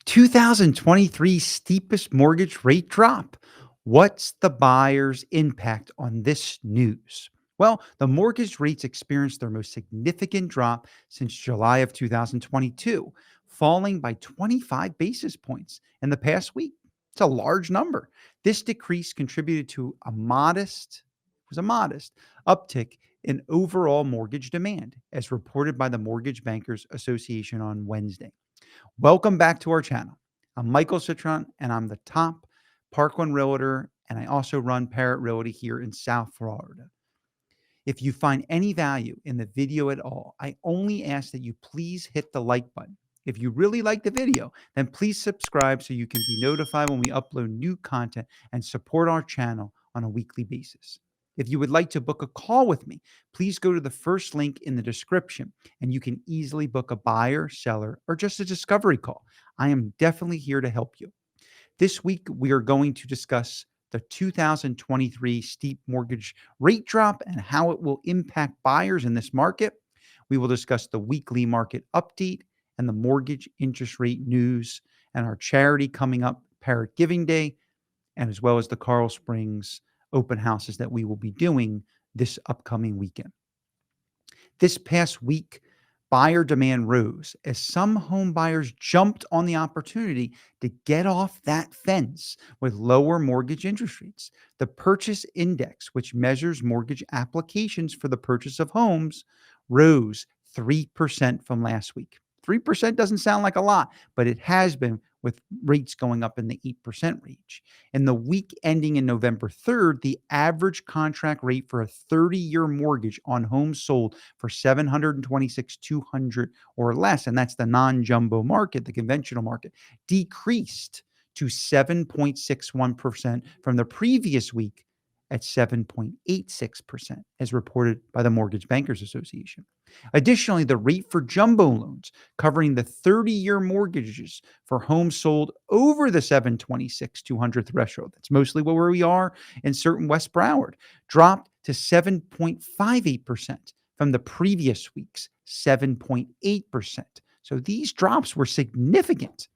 2023 steepest mortgage rate drop. What's the buyer's impact on this news? Well, the mortgage rates experienced their most significant drop since July of 2022, falling by 25 basis points in the past week. It's a large number. This decrease contributed to a modest uptick in overall mortgage demand, as reported by the Mortgage Bankers Association on Wednesday. Welcome back to our channel. I'm Michael Citron, and I'm the top Park One realtor, and I also run Parrot Realty here in South Florida. If you find any value in the video at all, I only ask that you please hit the like button. If you really like the video, then please subscribe so you can be notified when we upload new content and support our channel on a weekly basis. If you would like to book a call with me, please go to the first link in the description and you can easily book a buyer, seller, or just a discovery call. I am definitely here to help you. This week, we are going to discuss the 2023 steep mortgage rate drop and how it will impact buyers in this market. We will discuss the weekly market update and the mortgage interest rate news and our charity coming up, Parrot Giving Day, and as well as the Coral Springs open houses that we will be doing this upcoming weekend. This past week, buyer demand rose as some home buyers jumped on the opportunity to get off that fence with lower mortgage interest rates. The purchase index, which measures mortgage applications for the purchase of homes, rose 3% from last week. 3% doesn't sound like a lot, but it has been with rates going up in the 8% range. In the week ending in November 3rd, the average contract rate for a 30-year mortgage on homes sold for 726,200 or less, and that's the non-jumbo market, the conventional market, decreased to 7.61% from the previous week at 7.86%, as reported by the Mortgage Bankers Association. Additionally, the rate for jumbo loans covering the 30-year mortgages for homes sold over the 726,200 threshold, that's mostly where we are in certain West Broward, dropped to 7.58% from the previous week's 7.8%. So these drops were significant.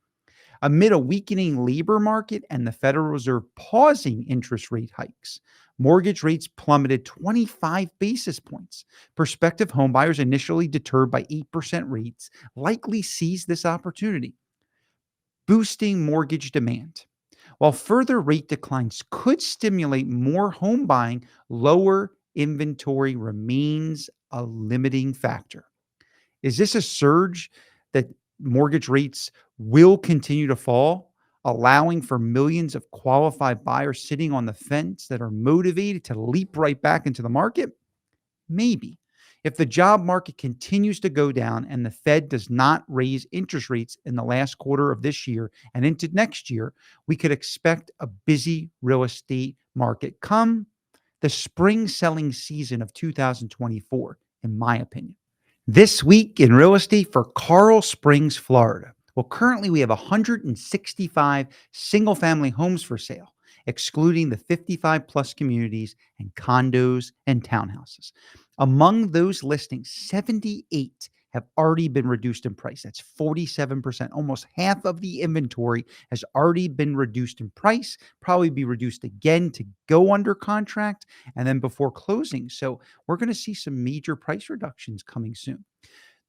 Amid a weakening labor market and the Federal Reserve pausing interest rate hikes, mortgage rates plummeted 25 basis points. Prospective homebuyers, initially deterred by 8% rates, likely seized this opportunity, boosting mortgage demand. While further rate declines could stimulate more home buying, lower inventory remains a limiting factor. Is this a surge that mortgage rates will continue to fall, allowing for millions of qualified buyers sitting on the fence that are motivated to leap right back into the market? Maybe. If the job market continues to go down and the Fed does not raise interest rates in the last quarter of this year and into next year, we could expect a busy real estate market come the spring selling season of 2024, in my opinion. This week in real estate for Coral Springs, Florida. Well, currently we have 165 single family homes for sale, excluding the 55 plus communities and condos and townhouses. Among those listings, 78 have already been reduced in price. That's 47%. Almost half of the inventory has already been reduced in price, probably be reduced again to go under contract and then before closing. So we're going to see some major price reductions coming soon.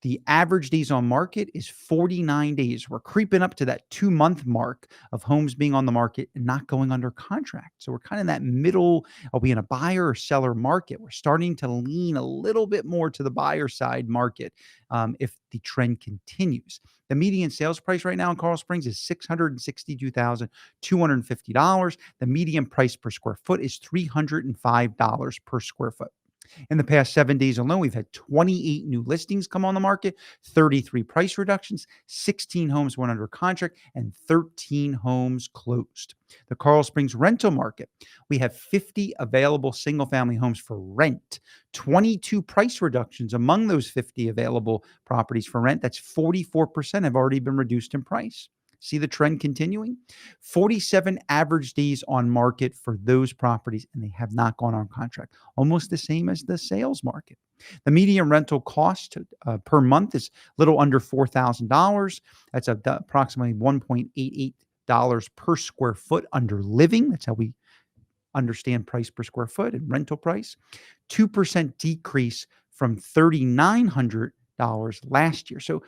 The average days on market is 49 days. We're creeping up to that 2-month mark of homes being on the market and not going under contract. So we're kind of in that middle. Are we in a buyer or seller market? We're starting to lean a little bit more to the buyer side market if the trend continues. The median sales price right now in Coral Springs is $662,250. The median price per square foot is $305 per square foot. In the past 7 days alone, we've had 28 new listings come on the market, 33 price reductions, 16 homes went under contract, and 13 homes closed. The Coral Springs rental market, we have 50 available single-family homes for rent, 22 price reductions among those 50 available properties for rent. That's 44% have already been reduced in price. See the trend continuing? 47 average days on market for those properties, and they have not gone on contract. Almost the same as the sales market. The median rental cost per month is a little under $4,000. That's approximately $1.88 per square foot under living. That's how we understand price per square foot and rental price. 2% decrease from $3,900 last year. So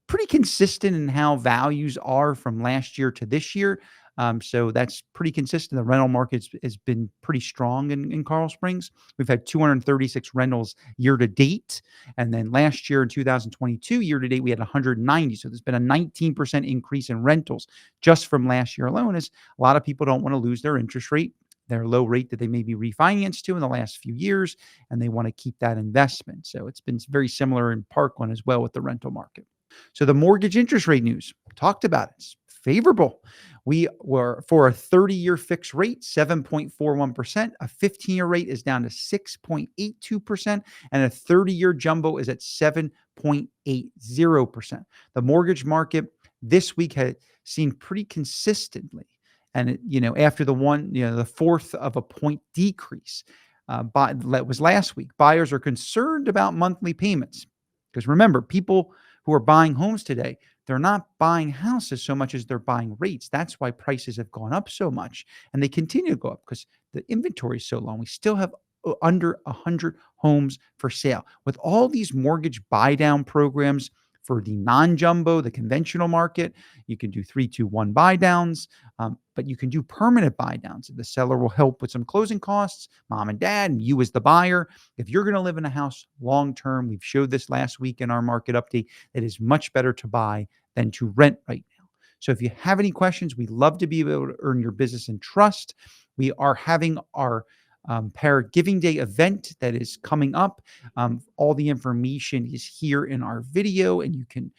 pretty consistent in how values are from last year to this year. So that's pretty consistent. The rental market has been pretty strong in Coral Springs. We've had 236 rentals year to date. And then last year in 2022, year to date, we had 190. So there's been a 19% increase in rentals just from last year alone, as a lot of people don't want to lose their interest rate, their low rate that they may be refinanced to in the last few years, and they want to keep that investment. So it's been very similar in Parkland as well with the rental market. So the mortgage interest rate news, talked about it. It's favorable. We were for a 30-year fixed rate, 7.41%. A 15-year rate is down to 6.82%, and a 30-year jumbo is at 7.80%. The mortgage market this week had seen pretty consistently, and after the fourth of a point decrease, that was last week. Buyers are concerned about monthly payments because remember, people who are buying homes today, they're not buying houses so much as they're buying rates. That's why prices have gone up so much, and they continue to go up because the inventory is so low. We still have under 100 homes for sale. With all these mortgage buy down programs for the non-jumbo, the conventional market, you can do 3-2-1 buy downs, but you can do permanent buy downs. The seller will help with some closing costs, mom and dad, and you as the buyer. If you're going to live in a house long term, we've showed this last week in our market update, it is much better to buy than to rent right now. So if you have any questions, we'd love to be able to earn your business and trust. We are having our Parrot Giving Day event that is coming up. All the information is here in our video, and you can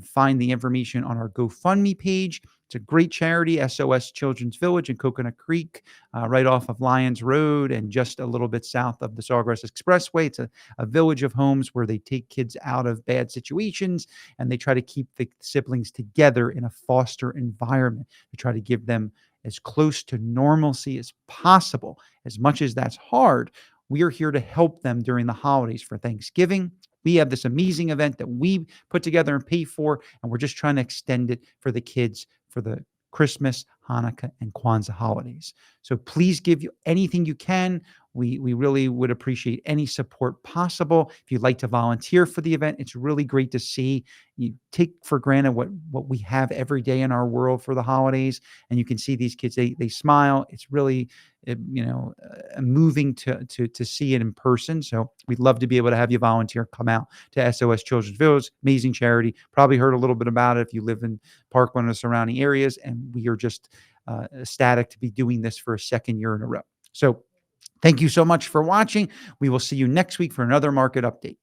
find the information on our GoFundMe page. It's a great charity, SOS Children's Village in Coconut Creek, right off of Lyons Road and just a little bit south of the Sawgrass Expressway. It's a village of homes where they take kids out of bad situations, and they try to keep the siblings together in a foster environment. They try to give them as close to normalcy as possible. As much as that's hard, we are here to help them during the holidays for Thanksgiving. We have this amazing event that we put together and pay for, and we're just trying to extend it for the kids for the Christmas, Hanukkah, and Kwanzaa holidays. So please give you anything you can. We really would appreciate any support possible. If you'd like to volunteer for the event, it's really great to see. You take for granted what we have every day in our world for the holidays, and you can see these kids, they smile. It's really moving to see it in person. So we'd love to be able to have you volunteer, come out to SOS Children's Village, amazing charity. Probably heard a little bit about it if you live in Parkland or surrounding areas, and we are just ecstatic to be doing this for a second year in a row. So thank you so much for watching. We will see you next week for another market update.